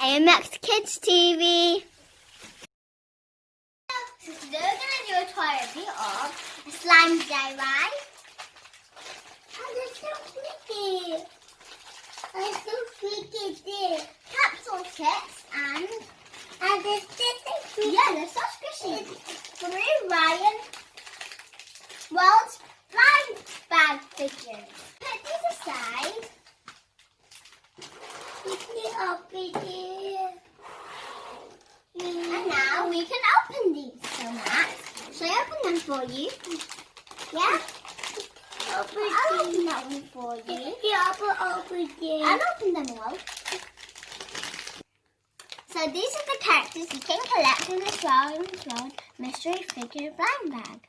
Akira and Max Kids TV. So today we're going to do a toy review of a slime DIY. Oh, they're so pretty. They're so pretty too. Capsule Chix and they're so pretty. Yeah, they're so squishy. Three Ryan World's slime bag figures. Put these aside. And now we can open these. So Max, shall I open them for you? Yeah? I'll open that one for you. I'll open them all. So these are the characters you can collect in this round mystery figure blind bag.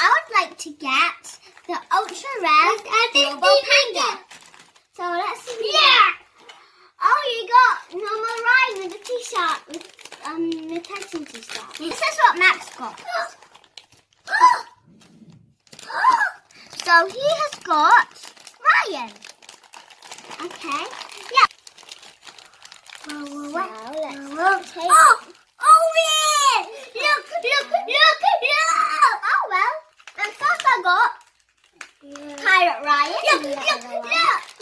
I would like to get the ultra rare global panda. So let's see. Yeah. Oh, you got normal Ryan with a t-shirt with the Tyson t-shirt. This is what Max got. So he has got Ryan. Okay. Yeah. So let's take. Oh yeah! Look! Oh well. And first I got Pirate Ryan.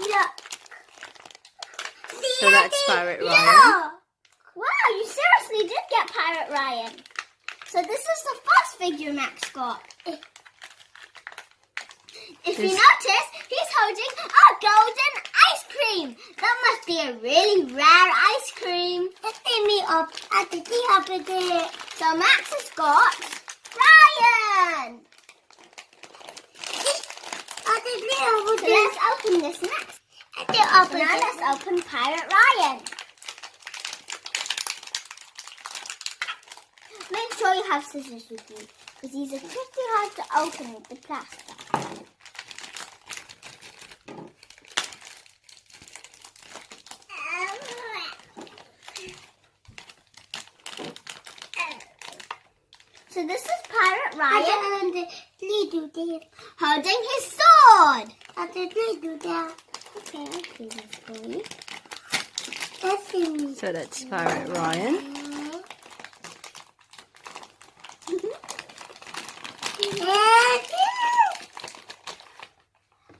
Look. So that's Pirate Ryan. Wow, you seriously did get Pirate Ryan. So this is the first figure Max got. If you notice, he's holding a golden ice cream. That must be a really rare ice cream. So Max has got Ryan. So let's open this next. Now let's open Pirate Ryan. Make sure you have scissors with you, because these are pretty hard to open with the plastic. So this is Pirate Ryan holding his sword. Okay, I'll do this for you. So that's Pirate Ryan.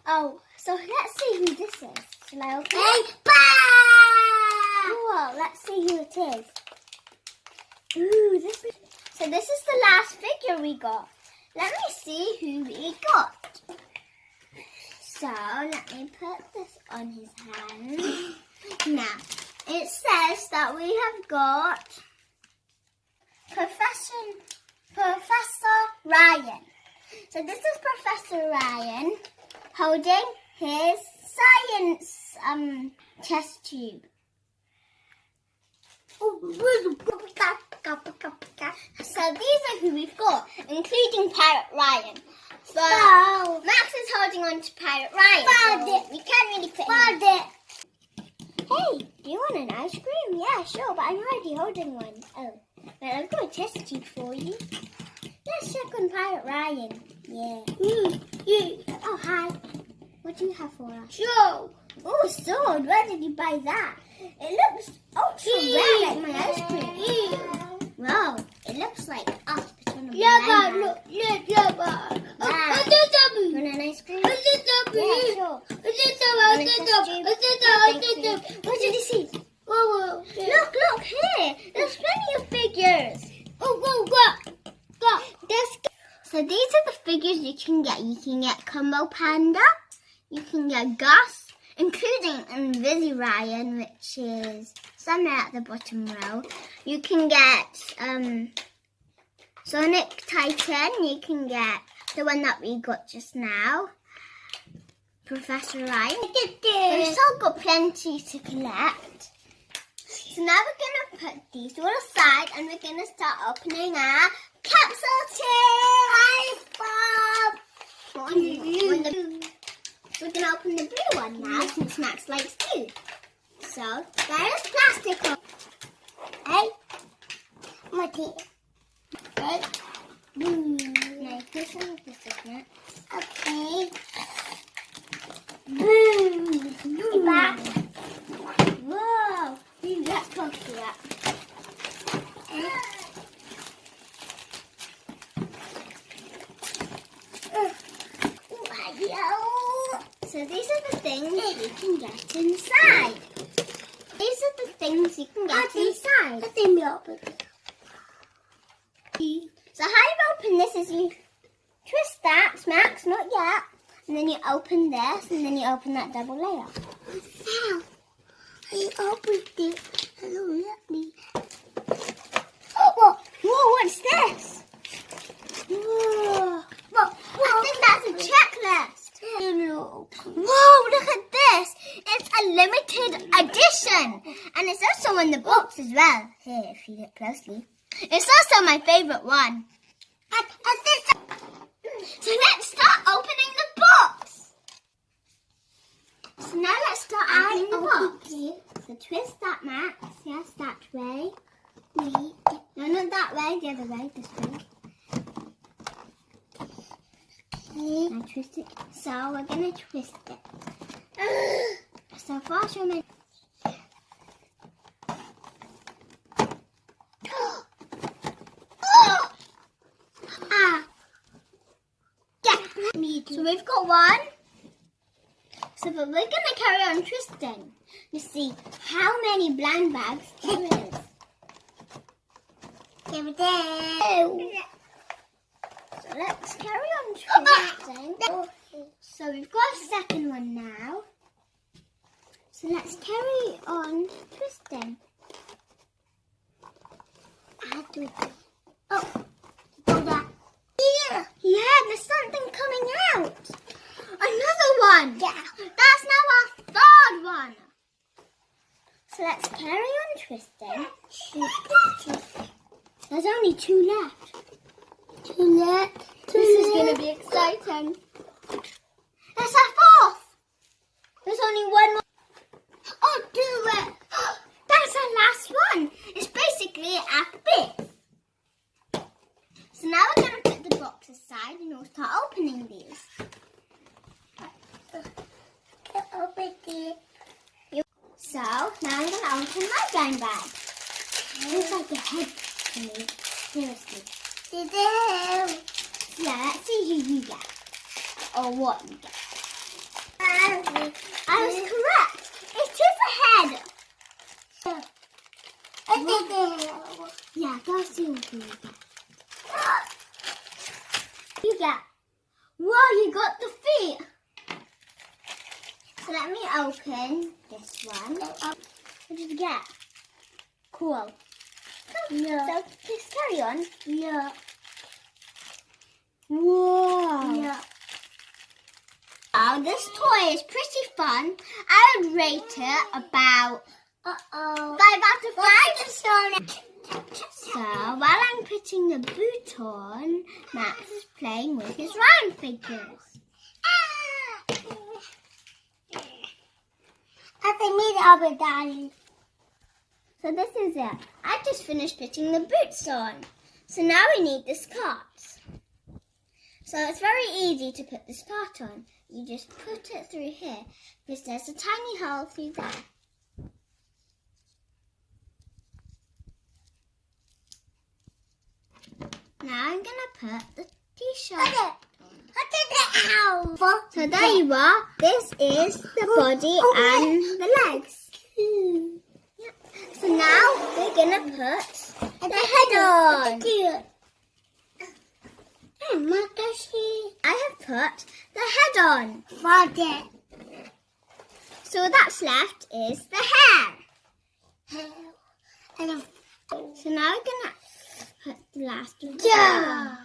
Oh, so let's see who this is. Shall I open it? Oh, let's see who it is. Ooh, So this is the last figure we got. Let me see who we got. So let me put this on his hand. Now, it says that we have got Professor Ryan. So this is Professor Ryan holding his science test tube. So these are who we've got, including Pirate Ryan. So Max is holding on to Pirate Ryan. So we can't really put him. Hey, do you want an ice cream? Yeah, sure, but I'm already holding one. Oh, well, I've got a test tube for you. Let's check on Pirate Ryan. Yeah. Oh, hi. What do you have for us? Sure. Oh, sword. Where did you buy that? It looks ultra rare like my ice cream. Wow, it looks like us, but on a banana. Wow. You want an ice cream? Yeah, sure. What did you see? Look here. There's plenty of figures. So these are the figures you can get. You can get Combo Panda. You can get Gus, including Invisi Ryan, which is somewhere at the bottom row. You can get Sonic Titan. You can get the one that we got just now, Professor Ryan. We've still got plenty to collect. So now we're going to put these all aside and we're going to start opening our Capsule Chix. We're going to open the blue one now since Max likes blue. So there is plastic on. Hey, Okay. Now this one with the signet. Okay. Boom. are the things you can get inside. These are the things you can get inside. Let me open it. So how you open this is you twist that, Max, not yet. And then you open this, and then you open that double layer. I opened it. Hello, let me. Oh, whoa, what's this? Whoa. I think that's a checklist. Whoa, look at this. It's a limited edition. And it's also in the box as well. Here, if you look closely. It's also my favourite one. So let's start opening the box. So now let's start opening the box. So twist that, Max. Yes, that way. No, not that way. The other way. This way. Okay. Now twist it. So we're gonna twist it. So far, show me. So we've got one. So but we're going to carry on twisting to see how many blind bags there is. So let's carry on twisting. So we've got a second one now. So let's carry on twisting. Yeah, there's something coming out. Another one. Yeah. That's now our third one. So let's carry on twisting. There's only two left. This is going to be exciting. That's our fourth. There's only one more. Oh, do it. That's our last one. It's basically our fifth. So now we're going to put the box aside and we'll start opening these. So now I'm going to open my blind bag. It looks like a head to me. Seriously. Yeah, let's see who you get. Or what you get. I was correct. It is a head. Yeah, go see what you get. You get. Whoa, you got the feet. So let me open this one. What did you get? Cool. Yeah. So just carry on. Yeah. Whoa. Yeah. Oh, this toy is pretty fun. I would rate it about 5 out of 5. So while I'm putting the boot on, Max is playing with his round figures. I think me Daddy. So this is it. I just finished putting the boots on. So now we need the skirts. So it's very easy to put the skirt on. You just put it through here because there's a tiny hole through there. Now I'm going to put the t-shirt. So there you are. This is the body and the legs. Yep. So now we're going to put the head on. I have put the head on. So that's left is the hair. So now we're going to put the last one. Yeah.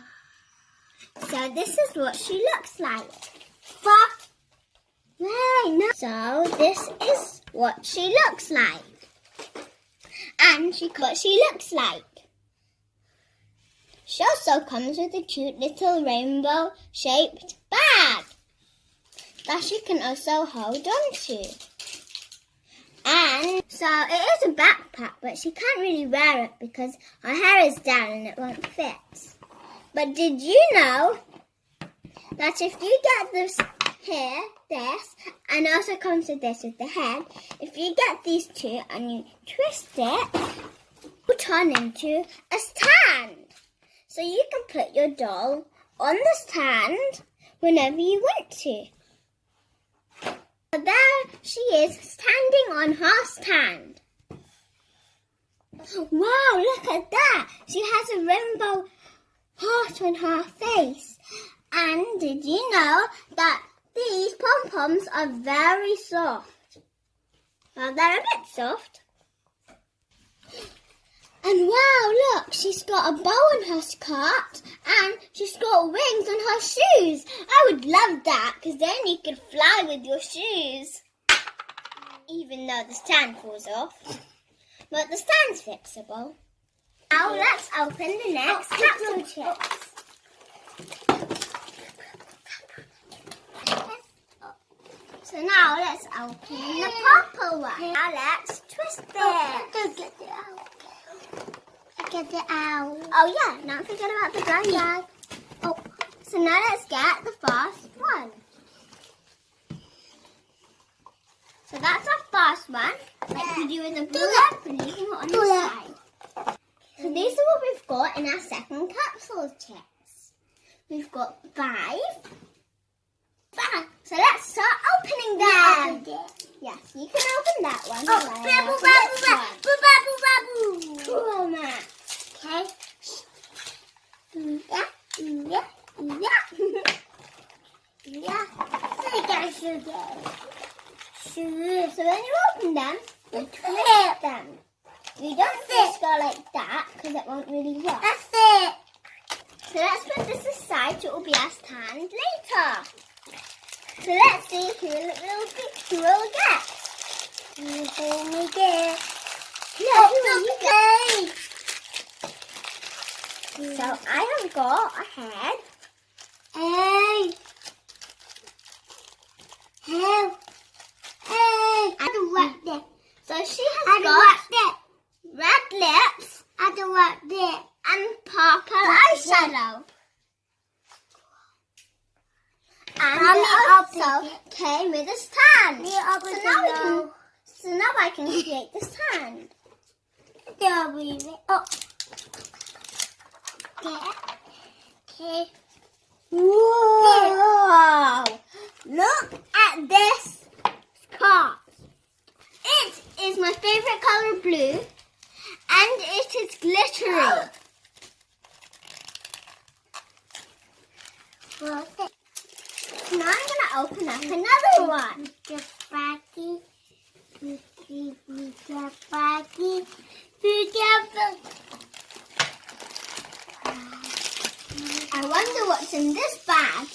So this is what she looks like. Right, no. So this is what she looks like. And what she looks like. She also comes with a cute little rainbow shaped bag that she can also hold on to. And so it is a backpack, but she can't really wear it because her hair is down and it won't fit. But did you know that if you get this here, this, and also comes with this with the head, if you get these two and you twist it, it will turn into a stand. So you can put your doll on the stand whenever you want to. There she is standing on her stand. Wow, look at that. She has a rainbow heart on her face. And did you know that these pom-poms are very soft? Well, they're a bit soft. And wow, look, she's got a bow on her skirt and she's got wings on her shoes. I would love that because then you could fly with your shoes. Even though the stand falls off. But the stand's fixable. Now let's open the next Capsule Chix. So now let's open the purple one. Now let's twist it. Get it out. Oh yeah, don't forget about the dry bag. Oh, so now let's get the first one. So that's our first one. Like we do with the bullet, we're leaving it on the side. So these are what we've got in our second Capsule Chix. We've got 5. So let's start opening them. Yes, you can open that one. Cool, Max. Okay. So when you open them, you twist them. You don't just go like that because it won't really work. That's it. So let's put this aside so it will be our stand later. So let's see who will get. Who will get? So I have got a head. Hey. So she has got red lips and purple eyeshadow. And it also came with a stand. So now I can create the stand. Okay. Whoa! Look at this scarf. It is my favorite color, blue, and it is glittery. Now I'm going to open up another one. I wonder what's in this bag.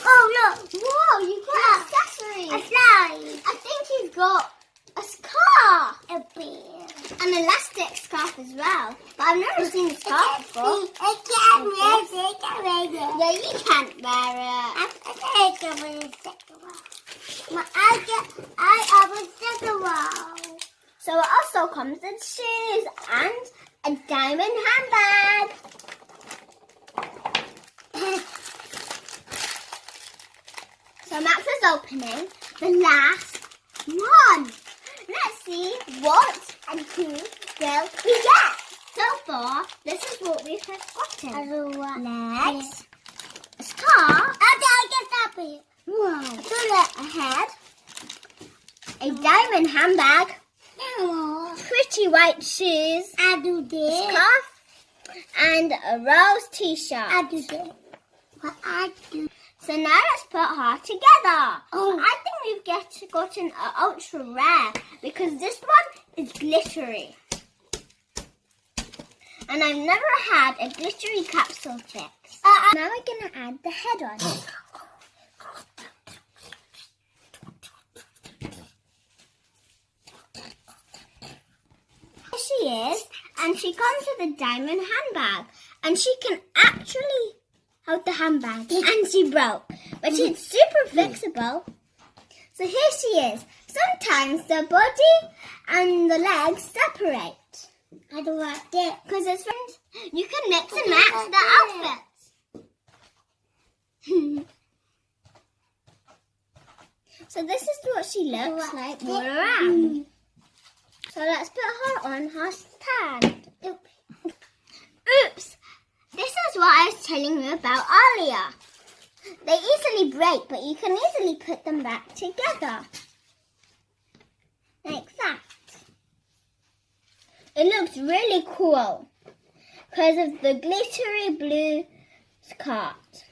Oh look! Whoa, you've got accessories. A slide. I think you've got a scarf. A bear. An elastic scarf as well. But I've never seen a scarf before. I can't wear it. Yeah, you can't wear it. I have a second one. So it also comes with shoes and a diamond handbag. So Max is opening the last one. Let's see what and who will we get. So far, this is what we have gotten. Next, a scarf. Wow. A head. A diamond handbag. Pretty white shoes. A scarf. And a rose t-shirt. So now let's put her together. I think we've gotten an ultra rare because this one is glittery. And I've never had a glittery Capsule Chix. Now we're going to add the head on. Here she is, and she comes with a diamond handbag. And she can actually hold the handbag, and she broke. But it's super fixable. So here she is. Sometimes the body and the legs separate. I don't like it. Because it's friends. You can mix and match the outfits. So this is what she looks like all around. So let's put her on her stand. Oops! This is what I was telling you about earlier. They easily break, but you can easily put them back together. Like that. It looks really cool because of the glittery blue skirt.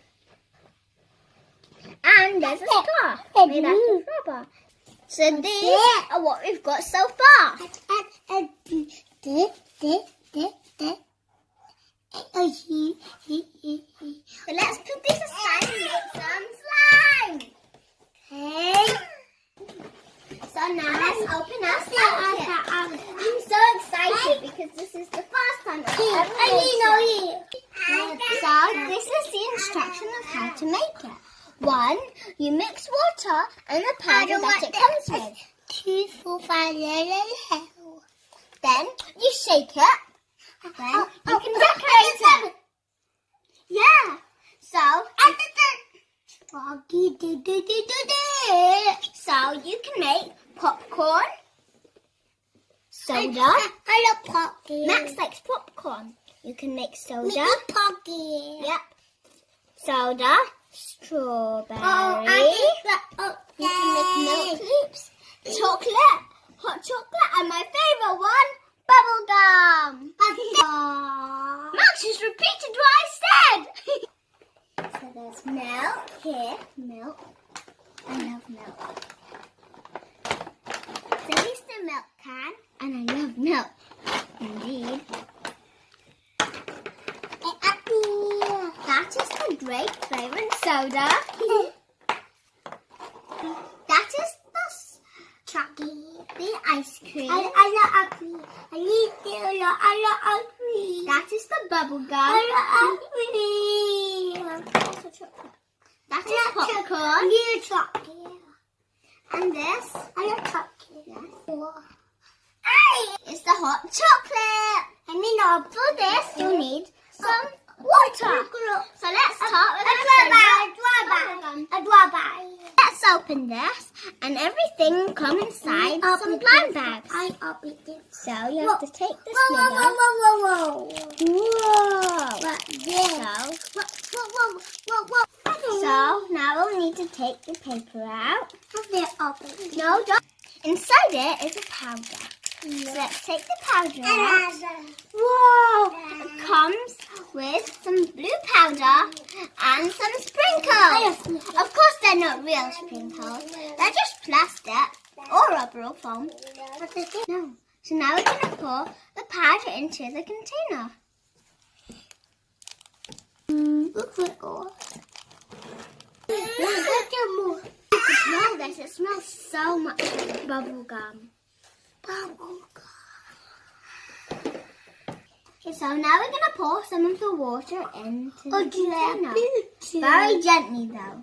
And there's a scarf made out of rubber. So these are what we've got so far. So let's put these aside and make some slime. Okay. So now let's open our slime kit. I'm so excited because this is the first time I've ever made it. So this is the instruction of how to make it. 1, you mix water and the powder that it comes with. 2, 4, 5, 6. Then you shake it. Then you can decorate it. Yeah. So you can make popcorn, soda. I love popcorn. Max likes popcorn. You can make soda. Yep. Soda. Strawberry. You can make milk leaps, chocolate, hot chocolate, and my favourite one, bubble gum. Max just repeated what I said. So there's milk here. Milk. I love milk. So here's the milk can, and I love milk. Indeed. That is the grape flavoured soda. That is the ice cream. I love ice cream. I love ice cream. That is the bubble gum. I love ice cream. That is popcorn. I love chocolate. And this, I love chocolate. Yes. It's the hot chocolate. For this, you need some water. So let's start with Let's open this and everything come inside some blind bags. So you have to take this lid out. So now we'll need to take the paper out. No, don't. Inside it is a powder. So let's take the powder out. Whoa! It comes with some blue powder and some sprinkles. Of course they're not real sprinkles. They're just plastic or rubber or foam. No. So now we're going to pour the powder into the container. Smell this. It smells so much like bubble gum. Okay, so now we're going to pour some of the water into the container. Very gently though.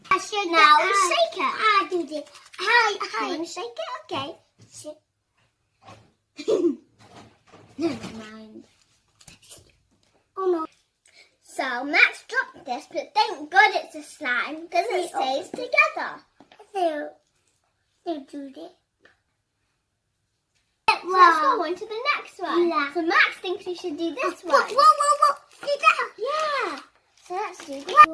Now we shake it. You want to shake it? Okay. Never mind. Oh no. So Max dropped this, but thank God it's a slime because it stays together. Let's go on to the next one. Yeah. So Max thinks we should do this one. Whoa. Yeah. So let's do this.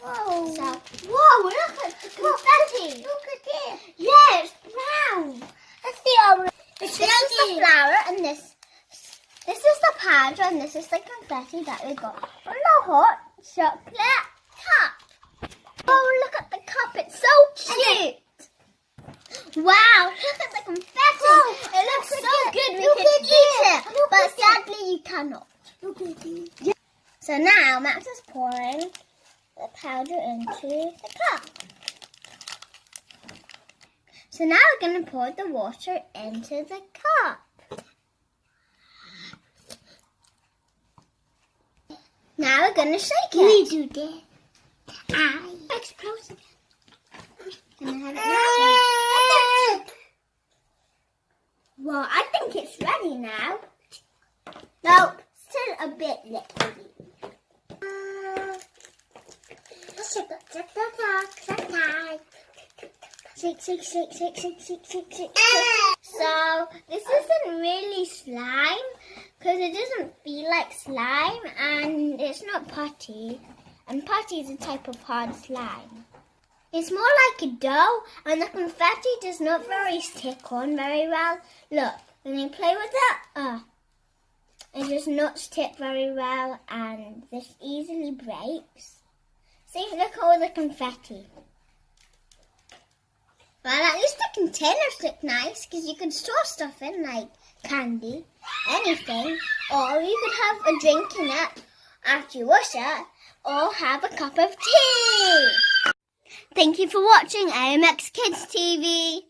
Whoa. So, look at the confetti. Look at this. Yeah, it's brown. Let's see our. This is the flour and this is the powder and this is the confetti that we got from the hot chocolate cup. Oh, look at the cup. It's so cute. Wow, look at the confetti. Whoa, it looks so good. We could eat it, but sadly you cannot. Look at this. So now Max is pouring the powder into the cup. So now we're going to pour the water into the cup. Now we're going to shake it. We do this. It's close again. Can I have it? Well, I think it's ready now. No, still a bit liquidy. Shake. So, this isn't really slime because it doesn't feel like slime and it's it's not putty. And putty is a type of hard slime. It's more like a dough, and the confetti does not very stick on very well. Look, when you play with it, it does not stick very well, and this easily breaks. See, look at all the confetti. Well, at least the containers look nice, because you can store stuff in, like candy, anything, or you could have a drink in it after you wash it, or have a cup of tea. Thank you for watching AMX Kids TV.